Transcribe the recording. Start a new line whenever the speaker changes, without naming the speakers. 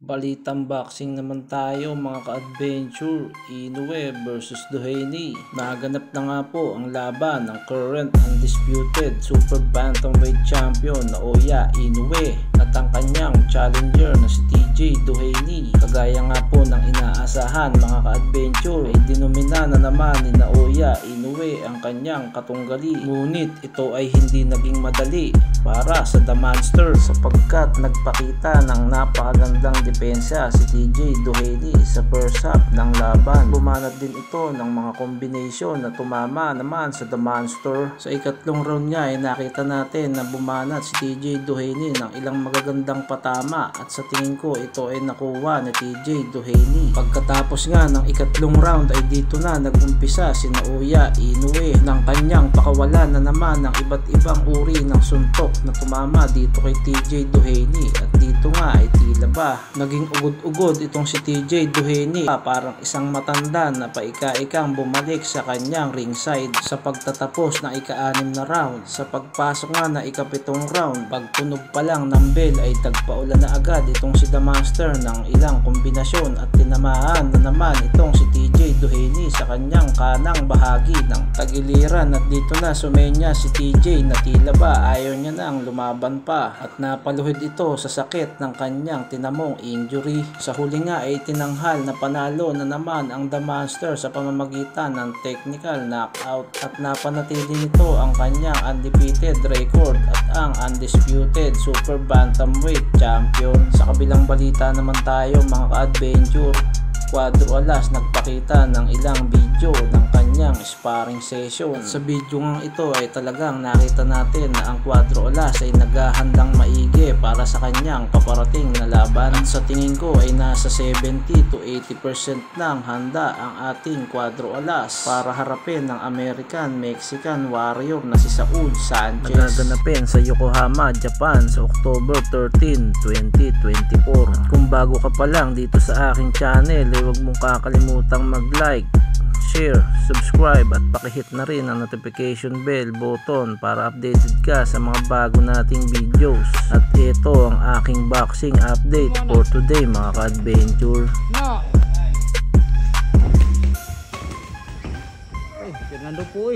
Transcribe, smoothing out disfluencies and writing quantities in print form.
Balitang boxing naman tayo mga ka-adventure. Inoue versus Doheny. Naganap na nga po ang laban ng current undisputed super bantamweight champion Naoya Inoue at ang kanyang challenger na si TJ Doheny. Kagaya nga po ng inaasahan mga ka-adventure ay dinumina na naman ni Naoya Inoue ang kanyang katunggali. Ngunit ito ay hindi naging madali para sa The Monster sapagkat nagpakita ng napakagandang depensa si TJ Doheny sa first half ng laban. Bumanat din ito ng mga combination na tumama naman sa The Monster. Sa ikatlong round niya ay nakita natin na bumanat si TJ Doheny ng ilang magagandang patama at sa tingin ko ito ay nakuha ni TJ Doheny. Pagkatapos nga ng ikatlong round ay dito na nagumpisa si Naoya Inoue ng kanyang pakawalan na naman ng iba't ibang uri ng suntok na tumama dito kay TJ Doheny at dito nga ay tila ba naging ugod-ugod itong si TJ Doheny, parang isang matanda na paika-ikang bumalik sa kanyang ringside sa pagtatapos ng ika-6 na round. Sa pagpasok nga na ika-7 round, pagtunog pa lang ng bell ay tagpaulan na agad itong si The Monster ng ilang kombinasyon at tinamaan na naman itong si TJ Doheny sa kanyang kanang bahagi ng tagiliran at dito na sumenya si TJ na tila ba ayaw niya nang lumaban pa at napaluhid ito sa sakit ng kanyang tinamong injury. Sa huli nga ay tinanghal na panalo na naman ang The Monster sa pamamagitan ng technical knockout at napanatili nito ang kanyang undefeated record at ang undisputed super bantamweight champion. Sa kabilang balita naman tayo mga ka-adventure, Cuadro Alas nagpakita ng ilang video ng kanyang sparring session. At sa video nga ito ay talagang nakita natin na ang Cuadro Alas ay naghahandang maigi para sa kanyang paparating na laban. At sa tingin ko ay nasa 70 to 80% ng handa ang ating Cuadro Alas para harapin ng American-Mexican warrior na si Saud Sanchez. Nagaganapin sa Yokohama, Japan sa October 13, 2024. Kung bago ka pa lang dito sa aking channel, huwag mong kakalimutang mag-like, share, subscribe at pakihit na rin ang notification bell button para updated ka sa mga bago nating videos. At ito ang aking boxing update for today mga ka-adventure.
Fernando po